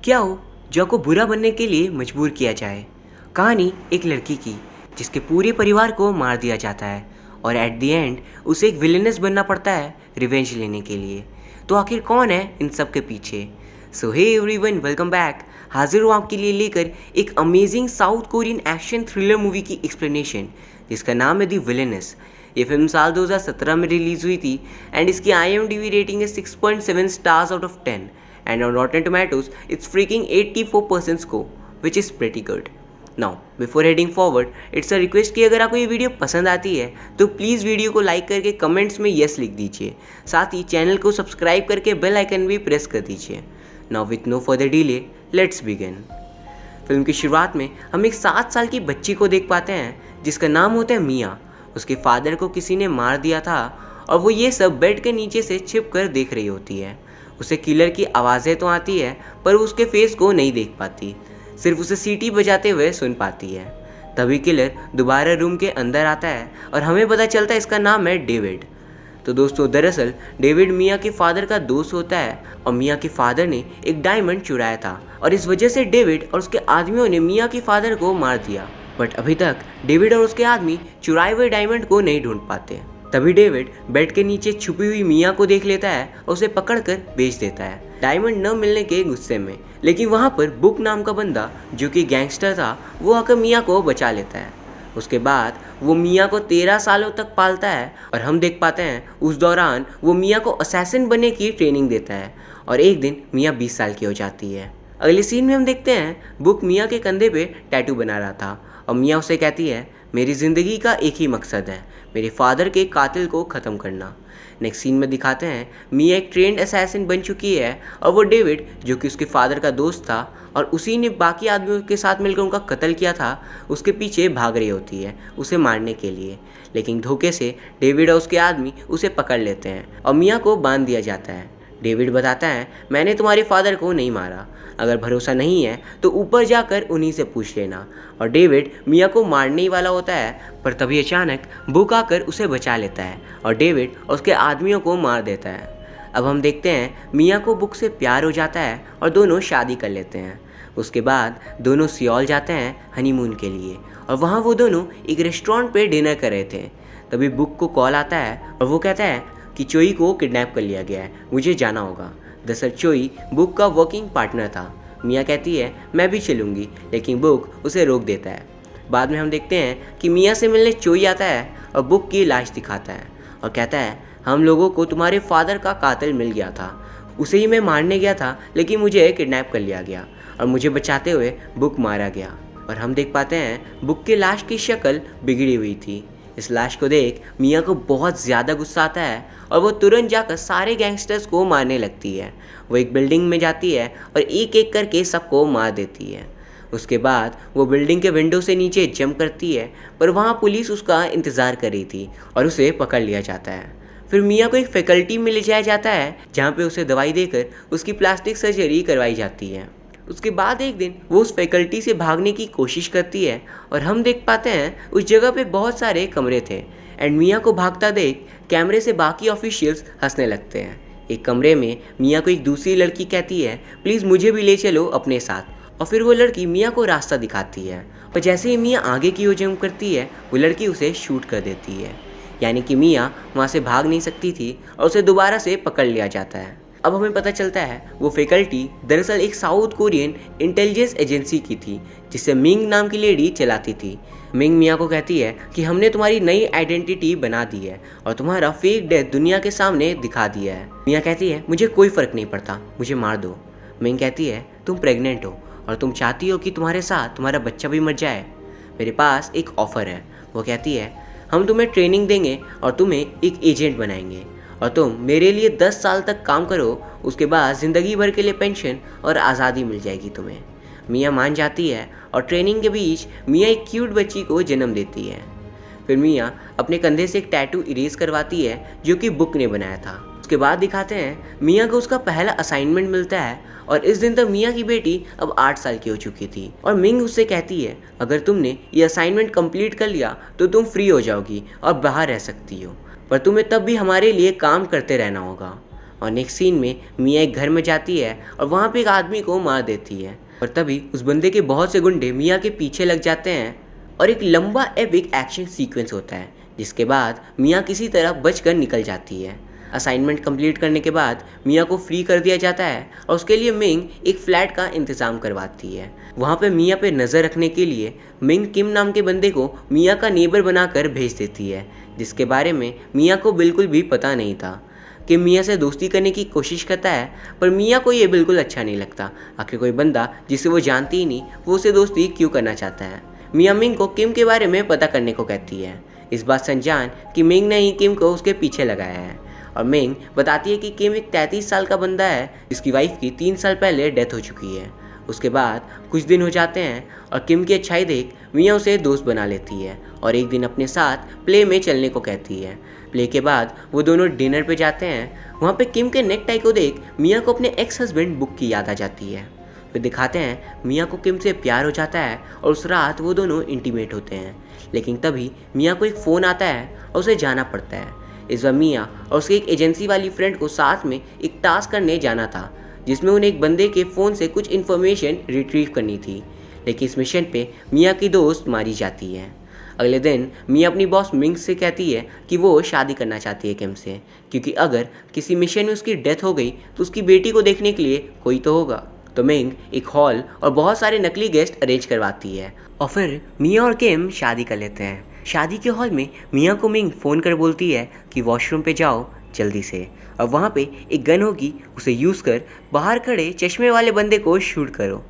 क्या हो जो को बुरा बनने के लिए मजबूर किया जाए। कहानी एक लड़की की जिसके पूरे परिवार को मार दिया जाता है और एट द एंड उसे एक विलेनस बनना पड़ता है रिवेंज लेने के लिए। तो आखिर कौन है इन सब के पीछे? सो हे एवरीवन, वेलकम बैक। हाजिर हूँ आपके लिए लेकर एक amazing south Korean action thriller movie की एक्सप्लेनेशन जिसका नाम है दी विलेनस। ये फिल्म साल 2017 में रिलीज़ हुई थी एंड इसकी IMDb रेटिंग है 6.7 stars out of 10 and on Rotten Tomatoes it's freaking 84% score, which is pretty good. Now before heading forward, it's a request कि अगर आपको ये वीडियो पसंद आती है तो प्लीज़ वीडियो को लाइक करके कमेंट्स में यस लिख दीजिए। साथ ही चैनल को सब्सक्राइब करके बेल आइकन भी प्रेस कर दीजिए। Now with no further delay let's begin. Film की शुरुआत में हम एक 7 साल की बच्ची को देख पाते हैं जिसका नाम होता है मिया। उसके फादर को किसी ने मार दिया था और वो ये सब बेड के नीचे से छिप कर देख रही होती है। उसे किलर की आवाज़ें तो आती है पर वो उसके फेस को नहीं देख पाती, सिर्फ उसे सीटी बजाते हुए सुन पाती है। तभी किलर दोबारा रूम के अंदर आता है और हमें पता चलता है इसका नाम है डेविड। तो दोस्तों, दरअसल डेविड मिया के फादर का दोस्त होता है और मिया के फादर ने एक डायमंड चुराया था और इस वजह से डेविड और उसके आदमियों ने मिया के फादर को मार दिया। बट अभी तक डेविड और उसके आदमी चुराए हुए डायमंड को नहीं ढूंढ पाते। तभी डेविड बेड के नीचे छुपी हुई मिया को देख लेता है और उसे पकड़कर बेच देता है डायमंड न मिलने के गुस्से में। लेकिन वहाँ पर बुक नाम का बंदा जो कि गैंगस्टर था वो आकर मिया को बचा लेता है। उसके बाद वो मिया को 13 सालों तक पालता है और हम देख पाते हैं उस दौरान वो मिया को असैसिन बनने की ट्रेनिंग देता है और एक दिन मिया 20 साल की हो जाती है। अगले सीन में हम देखते हैं बुक मिया के कंधे पे टैटू बना रहा था और मिया उसे कहती है, मेरी ज़िंदगी का एक ही मकसद है, मेरे फादर के कातिल को ख़त्म करना। नेक्स्ट सीन में दिखाते हैं मिया एक ट्रेंड असैसिन बन चुकी है और वो डेविड जो कि उसके फादर का दोस्त था और उसी ने बाकी आदमियों के साथ मिलकर उनका कत्ल किया था, उसके पीछे भाग रही होती है उसे मारने के लिए। लेकिन धोखे से डेविड और उसके आदमी उसे पकड़ लेते हैं और मिया को बांध दिया जाता है। डेविड बताता है, मैंने तुम्हारे फादर को नहीं मारा, अगर भरोसा नहीं है तो ऊपर जाकर उन्हीं से पूछ लेना। और डेविड मिया को मारने ही वाला होता है पर तभी अचानक बुक आकर उसे बचा लेता है और डेविड और उसके आदमियों को मार देता है। अब हम देखते हैं मिया को बुक से प्यार हो जाता है और दोनों शादी कर लेते हैं। उसके बाद दोनों सियोल जाते हैं हनीमून के लिए और वहाँ वो दोनों एक रेस्टोरेंट पे डिनर कर रहे थे। तभी बुक को कॉल आता है और वो कहता है कि चोई को किडनैप कर लिया गया है, मुझे जाना होगा। दरअसल चोई बुक का वर्किंग पार्टनर था। मिया कहती है मैं भी चलूँगी, लेकिन बुक उसे रोक देता है। बाद में हम देखते हैं कि मिया से मिलने चोई आता है और बुक की लाश दिखाता है और कहता है, हम लोगों को तुम्हारे फादर का कातिल मिल गया था, उसे ही मैं मारने गया था लेकिन मुझे किडनैप कर लिया गया और मुझे बचाते हुए बुक मारा गया। और हम देख पाते हैं बुक की लाश की शक्ल बिगड़ी हुई थी। इस लाश को देख मिया को बहुत ज़्यादा गुस्सा आता है और वो तुरंत जाकर सारे गैंगस्टर्स को मारने लगती है। वो एक बिल्डिंग में जाती है और एक एक करके सबको मार देती है। उसके बाद वो बिल्डिंग के विंडो से नीचे जंप करती है पर वहाँ पुलिस उसका इंतज़ार कर रही थी और उसे पकड़ लिया जाता है। फिर मिया को एक फैकल्टी में ले जाया जाता है जहाँ पे उसे दवाई देकर उसकी प्लास्टिक सर्जरी करवाई जाती है। उसके बाद एक दिन वो उस फैकल्टी से भागने की कोशिश करती है और हम देख पाते हैं उस जगह पे बहुत सारे कमरे थे एंड मिया को भागता देख कैमरे से बाकी ऑफिशियल्स हंसने लगते हैं। एक कमरे में मिया को एक दूसरी लड़की कहती है, प्लीज़ मुझे भी ले चलो अपने साथ। और फिर वो लड़की मिया को रास्ता दिखाती है और जैसे ही मिया आगे की ओर जंप करती है वो लड़की उसे शूट कर देती है। यानी कि मिया वहाँ से भाग नहीं सकती थी और उसे दोबारा से पकड़ लिया जाता है। अब हमें पता चलता है वो फैकल्टी दरअसल एक साउथ कोरियन इंटेलिजेंस एजेंसी की थी जिसे मिंग नाम की लेडी चलाती थी। मिंग मिया को कहती है कि हमने तुम्हारी नई आइडेंटिटी बना दी है और तुम्हारा फेक डेथ दुनिया के सामने दिखा दिया है। मिया कहती है, मुझे कोई फ़र्क नहीं पड़ता, मुझे मार दो। मिंग कहती है, तुम प्रेग्नेंट हो और तुम चाहती हो कि तुम्हारे साथ तुम्हारा बच्चा भी मर जाए। मेरे पास एक ऑफ़र है। वो कहती है, हम तुम्हें ट्रेनिंग देंगे और तुम्हें एक एजेंट बनाएंगे और तुम मेरे लिए 10 साल तक काम करो, उसके बाद ज़िंदगी भर के लिए पेंशन और आज़ादी मिल जाएगी तुम्हें। मिया मान जाती है और ट्रेनिंग के बीच मिया एक क्यूट बच्ची को जन्म देती है। फिर मिया अपने कंधे से एक टैटू इरेज करवाती है जो कि बुक ने बनाया था। उसके बाद दिखाते हैं मिया को उसका पहला असाइनमेंट मिलता है और इस दिन तक मिया की बेटी अब 8 साल की हो चुकी थी और मिंग उससे कहती है, अगर तुमने ये असाइनमेंट कंप्लीट कर लिया तो तुम फ्री हो जाओगी और बाहर रह सकती हो, पर तुम्हें तब भी हमारे लिए काम करते रहना होगा। और नेक्स्ट सीन में मिया एक घर में जाती है और वहाँ पे एक आदमी को मार देती है और तभी उस बंदे के बहुत से गुंडे मिया के पीछे लग जाते हैं और एक लंबा एपिक एक्शन सीक्वेंस होता है, जिसके बाद मिया किसी तरह बचकर निकल जाती है। असाइनमेंट कंप्लीट करने के बाद मिया को फ्री कर दिया जाता है और उसके लिए मिंग एक फ्लैट का इंतज़ाम करवाती है। वहाँ पे मिया पे नज़र रखने के लिए मिंग किम नाम के बंदे को मिया का नेबर बनाकर भेज देती है, जिसके बारे में मिया को बिल्कुल भी पता नहीं था। कि मिया से दोस्ती करने की कोशिश करता है पर मिया को ये बिल्कुल अच्छा नहीं लगता। आखिर कोई बंदा जिसे वो जानती ही नहीं वो उसे दोस्ती क्यों करना चाहता है। मिया मिंग को किम के बारे में पता करने को कहती है, इस बात से अनजान कि मिंग ने ही किम को उसके पीछे लगाया है। और मिंग बताती है कि किम एक 33 साल का बंदा है जिसकी वाइफ की 3 साल पहले डेथ हो चुकी है। उसके बाद कुछ दिन हो जाते हैं और किम की अच्छाई देख मिया उसे दोस्त बना लेती है और एक दिन अपने साथ प्ले में चलने को कहती है। प्ले के बाद वो दोनों डिनर पे जाते हैं। वहाँ पे किम के नेक टाई को देख मिया को अपने एक्स हस्बैंड बुक की याद आ जाती है। फिर दिखाते हैं मिया को किम से प्यार हो जाता है और उस रात वो दोनों इंटीमेट होते हैं। लेकिन तभी मिया को एक फ़ोन आता है और उसे जाना पड़ता है। इस बार मिया और उसके एक एजेंसी वाली फ्रेंड को साथ में एक टास्क करने जाना था, जिसमें उन्हें एक बंदे के फ़ोन से कुछ इन्फॉर्मेशन रिट्रीव करनी थी। लेकिन इस मिशन पे मिया की दोस्त मारी जाती है। अगले दिन मिया अपनी बॉस मिंग से कहती है कि वो शादी करना चाहती है किम से, क्योंकि अगर किसी मिशन में उसकी डेथ हो गई तो उसकी बेटी को देखने के लिए कोई तो होगा। तो मिंग एक हॉल और बहुत सारे नकली गेस्ट अरेंज करवाती है और फिर मिया और किम शादी कर लेते हैं। शादी के हॉल में मिया को मिंग फ़ोन कर बोलती है कि वॉशरूम पे जाओ जल्दी से, और वहाँ पे एक गन होगी, उसे यूज़ कर बाहर खड़े चश्मे वाले बंदे को शूट करो।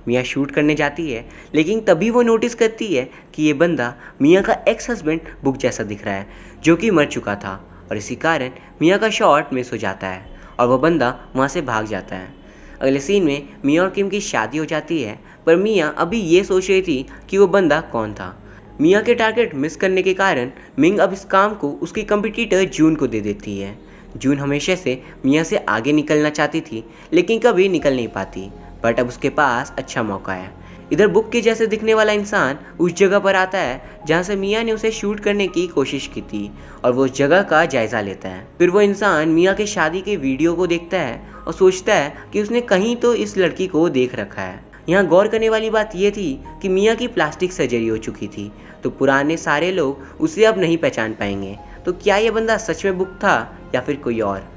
मिया शूट करने जाती है लेकिन तभी वो नोटिस करती है कि ये बंदा मिया का एक्स हस्बैंड बुक जैसा दिख रहा है जो कि मर चुका था, और इसी कारण मिया का शॉट मिस हो जाता है और वह बंदा वहाँ से भाग जाता है। अगले सीन में मिया और किम की शादी हो जाती है पर मिया अभी ये सोच रही थी कि वो बंदा कौन था। मिया के टारगेट मिस करने के कारण मिंग अब इस काम को उसकी कंपटीटर जून को दे देती है। जून हमेशा से मिया से आगे निकलना चाहती थी लेकिन कभी निकल नहीं पाती, बट अब उसके पास अच्छा मौका है। इधर बुक के जैसे दिखने वाला इंसान उस जगह पर आता है जहाँ से मिया ने उसे शूट करने की कोशिश की थी और वो उस जगह का जायज़ा लेता है। फिर वो इंसान मिया के शादी के वीडियो को देखता है और सोचता है कि उसने कहीं तो इस लड़की को देख रखा है। यहाँ गौर करने वाली बात यह थी कि मिया की प्लास्टिक सर्जरी हो चुकी थी, तो पुराने सारे लोग उसे अब नहीं पहचान पाएंगे। तो क्या ये बंदा सच में बुक था या फिर कोई और।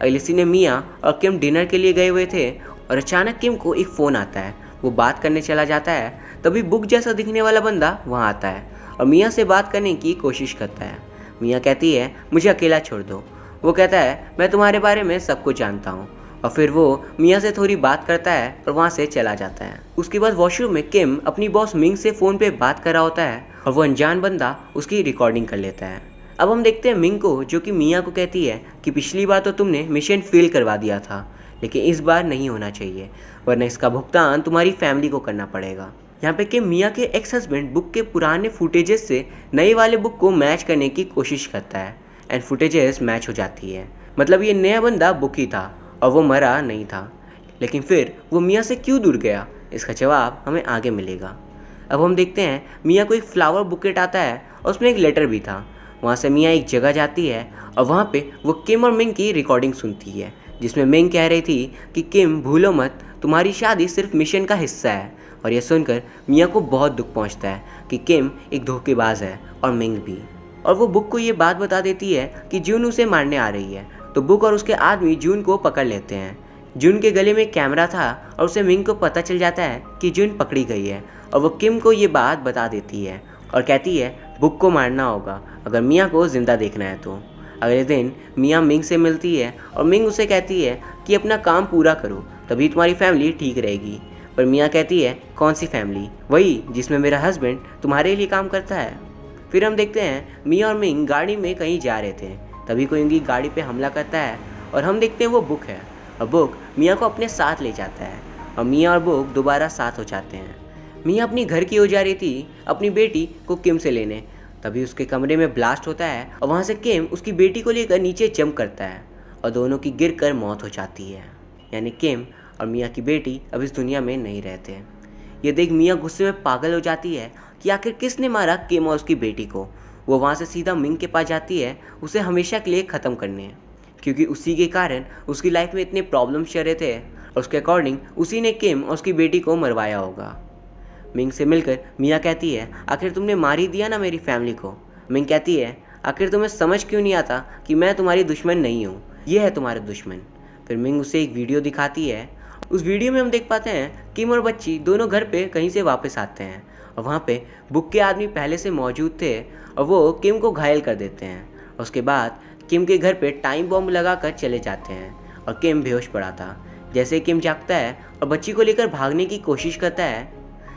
अगले सीन में मिया और किम डिनर के लिए गए हुए थे और अचानक किम को एक फ़ोन आता है। वो बात करने चला जाता है, तभी बुक जैसा दिखने वाला बंदा वहाँ आता है और मिया से बात करने की कोशिश करता है। मिया कहती है मुझे अकेला छोड़ दो। वो कहता है मैं तुम्हारे बारे में सब कुछ जानता हूँ, और फिर वो मिया से थोड़ी बात करता है और वहाँ से चला जाता है। उसके बाद वॉशरूम में किम अपनी बॉस मिंग से फ़ोन पे बात कर रहा होता है और वो अनजान बंदा उसकी रिकॉर्डिंग कर लेता है। अब हम देखते हैं मिंग को, जो कि मिया को कहती है कि पिछली बार तो तुमने मिशन फेल करवा दिया था, लेकिन इस बार नहीं होना चाहिए, वरना इसका भुगतान तुम्हारी फैमिली को करना पड़ेगा। यहाँ पे किम मिया के एक्स हस्बैंड बुक के पुराने फुटेजेस से नए वाले बुक को मैच करने की कोशिश करता है एंड फुटेजेस मैच हो जाती है। मतलब ये नया बंदा बुक ही था और वो मरा नहीं था। लेकिन फिर वो मिया से क्यों दूर गया, इसका जवाब हमें आगे मिलेगा। अब हम देखते हैं मिया को एक फ्लावर बुकेट आता है और उसमें एक लेटर भी था। वहाँ से मिया एक जगह जाती है और वहाँ पे वो किम और मिंग की रिकॉर्डिंग सुनती है, जिसमें मिंग कह रही थी कि किम भूलो मत, तुम्हारी शादी सिर्फ मिशन का हिस्सा है। और यह सुनकर मिया को बहुत दुख पहुँचता है कि किम एक धोखेबाज है और मिंग भी। और वो बुक को ये बात बता देती है कि जून उसे मारने आ रही है। तो बुक और उसके आदमी जून को पकड़ लेते हैं। जून के गले में कैमरा था और उसे मिंग को पता चल जाता है कि जून पकड़ी गई है, और वो किम को ये बात बता देती है और कहती है बुक को मारना होगा अगर मिया को ज़िंदा देखना है तो। अगले दिन मिया मिंग से मिलती है और मिंग उसे कहती है कि अपना काम पूरा करो तभी तुम्हारी फैमिली ठीक रहेगी। पर मिया कहती है कौन सी फैमिली, वही जिसमें मेरा हस्बैंड तुम्हारे लिए काम करता है। फिर हम देखते हैं मिया और मिंग गाड़ी में कहीं जा रहे थे, तभी कोई उनकी गाड़ी पे हमला करता है और हम देखते हैं वो बुक है, और बुक मिया को अपने साथ ले जाता है और मिया और बुक दोबारा साथ हो जाते हैं। मिया अपनी घर की हो जा रही थी अपनी बेटी को किम से लेने, तभी उसके कमरे में ब्लास्ट होता है और वहाँ से किम उसकी बेटी को लेकर नीचे जंप करता है और दोनों की गिरकर मौत हो जाती है। यानी किम और मिया की बेटी अब इस दुनिया में नहीं रहते। ये देख मिया गुस्से में पागल हो जाती है कि आखिर किसने मारा किम और उसकी बेटी को। वो वहाँ से सीधा मिंग के पास जाती है उसे हमेशा के लिए ख़त्म करने। क्योंकि उसी के कारण उसकी लाइफ में इतने प्रॉब्लम्स चल रहे थे और उसके अकॉर्डिंग उसी ने किम और उसकी बेटी को मरवाया होगा। मिंग से मिलकर मिया कहती है, आखिर तुमने मार ही दिया ना मेरी फैमिली को। मिंग कहती है, आखिर तुम्हें समझ क्यों नहीं आता कि मैं तुम्हारी दुश्मन नहीं हूँ, ये है तुम्हारा दुश्मन। फिर मिंग उसे एक वीडियो दिखाती है। उस वीडियो में हम देख पाते हैं किम और बच्ची दोनों घर पे कहीं से वापस आते हैं और वहाँ पे बुक के आदमी पहले से मौजूद थे और वो किम को घायल कर देते हैं। और उसके बाद किम के घर पे टाइम बॉम्ब लगाकर चले जाते हैं और किम बेहोश पड़ा था। जैसे किम जागता है और बच्ची को लेकर भागने की कोशिश करता है,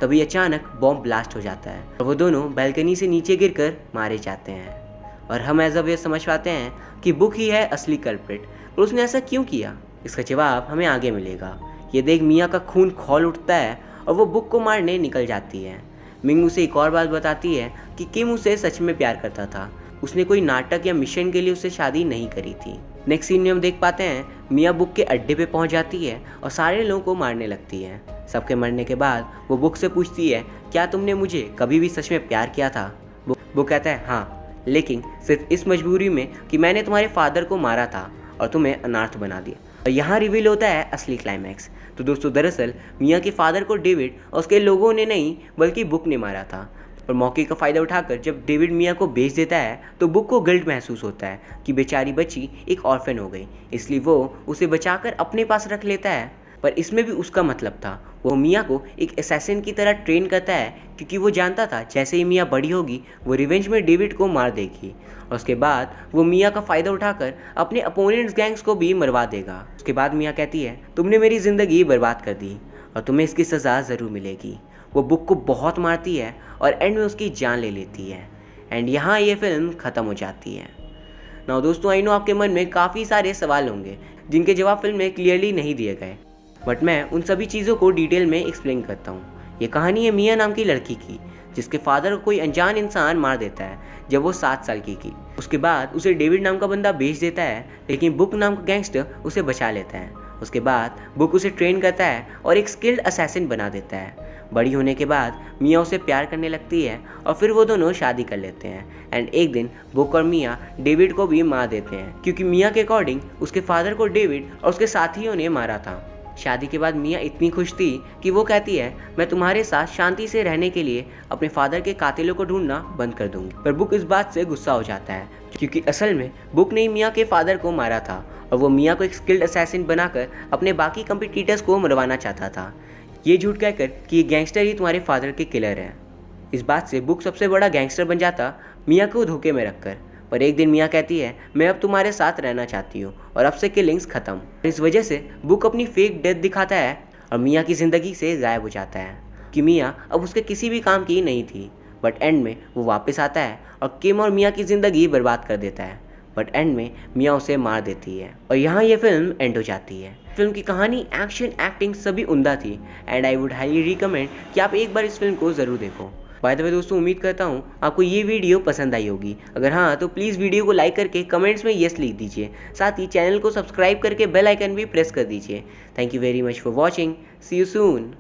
तभी अचानक बॉम्ब ब्लास्ट हो जाता है और वो दोनों बालकनी से नीचे गिरकर मारे जाते हैं। और हम एज अब ये समझ पाते हैं कि बुक ही है असली कल्प्रिट और उसने ऐसा क्यों किया। इसका जवाब हमें आगे मिलेगा। ये देख मिया का खून खौल उठता है और वो बुक को मारने निकल जाती है। मिंग उसे एक और बात बताती है कि किम उसे सच में प्यार करता था, उसने कोई नाटक या मिशन के लिए उससे शादी नहीं करी थी। नेक्स्ट सीन में हम देख पाते हैं मिया बुक के अड्डे पे पहुंच जाती है और सारे लोगों को मारने लगती है। सबके मरने के बाद वो बुक से पूछती है, क्या तुमने मुझे कभी भी सच में प्यार किया था। बुक कहता है, हाँ, लेकिन सिर्फ इस मजबूरी में कि मैंने तुम्हारे फादर को मारा था और तुम्हें अनाथ बना दिया। और यहाँ रिवील होता है असली क्लाइमैक्स। तो दोस्तों, दरअसल मिया के फादर को डेविड और उसके लोगों ने नहीं बल्कि बुक ने मारा था। और मौके का फ़ायदा उठाकर जब डेविड मिया को बेच देता है तो बुक को गिल्ट महसूस होता है कि बेचारी बच्ची एक ऑर्फन हो गई, इसलिए वो उसे बचाकर अपने पास रख लेता है। पर इसमें भी उसका मतलब था, वो मिया को एक असैसिन की तरह ट्रेन करता है क्योंकि वो जानता था जैसे ही मिया बड़ी होगी वो रिवेंज में डेविड को मार देगी और उसके बाद वो मिया का फ़ायदा उठाकर अपने अपोनेंट्स गैंग्स को भी मरवा देगा। उसके बाद मिया कहती है, तुमने मेरी ज़िंदगी बर्बाद कर दी और तुम्हें इसकी सज़ा ज़रूर मिलेगी। वो बुक को बहुत मारती है और एंड में उसकी जान ले लेती है। एंड यहाँ ये फिल्म ख़त्म हो जाती है। नाउ दोस्तों, आई नो आपके मन में काफ़ी सारे सवाल होंगे जिनके जवाब फिल्म में क्लियरली नहीं दिए गए, बट मैं उन सभी चीज़ों को डिटेल में एक्सप्लेन करता हूँ। ये कहानी है मिया नाम की लड़की की जिसके फादर को कोई अनजान इंसान मार देता है जब वो 7 साल की उसके बाद उसे डेविड नाम का बंदा बेच देता है, लेकिन बुक नाम का गैंगस्टर उसे बचा लेता है। उसके बाद बुक उसे ट्रेन करता है और एक स्किल्ड असैसिन बना देता है। बड़ी होने के बाद मिया उसे प्यार करने लगती है और फिर वो दोनों शादी कर लेते हैं। एंड एक दिन बुक और मिया डेविड को भी मार देते हैं क्योंकि मिया के अकॉर्डिंग उसके फादर को डेविड और उसके साथियों ने मारा था। शादी के बाद मिया इतनी खुश थी कि वो कहती है, मैं तुम्हारे साथ शांति से रहने के लिए अपने फादर के कातिलों को ढूंढना बंद कर दूंगी। पर बुक इस बात से गुस्सा हो जाता है क्योंकि असल में बुक ने मिया के फादर को मारा था और वो मिया को एक स्किल्ड असैसिन बनाकर अपने बाकी कंपिटिटर्स को मरवाना चाहता था, ये झूठ कहकर कि ये गैंगस्टर ही तुम्हारे फादर के किलर हैं। इस बात से बुक सबसे बड़ा गैंगस्टर बन जाता मिया को धोखे में रखकर। पर एक दिन मिया कहती है, मैं अब तुम्हारे साथ रहना चाहती हूँ और अब से किलिंग्स खत्म। इस वजह से बुक अपनी फेक डेथ दिखाता है और मिया की ज़िंदगी से गायब हो जाता है कि मिया अब उसके किसी भी काम की नहीं थी। बट एंड में वो वापस आता है और किम और मिया की ज़िंदगी बर्बाद कर देता है। बट एंड में मिया उसे मार देती है और यहाँ ये फिल्म एंड हो जाती है। फिल्म की कहानी, एक्शन, एक्टिंग सभी उम्दा थी and I would highly recommend कि आप एक बार इस फिल्म को ज़रूर देखो। बाय द वे दोस्तों, उम्मीद करता हूँ आपको ये वीडियो पसंद आई होगी। अगर हाँ तो प्लीज़ वीडियो को लाइक करके कमेंट्स में येस लिख दीजिए। साथ ही चैनल को सब्सक्राइब करके बेल आइकन भी प्रेस कर दीजिए। Thank you very much for watching. See you soon.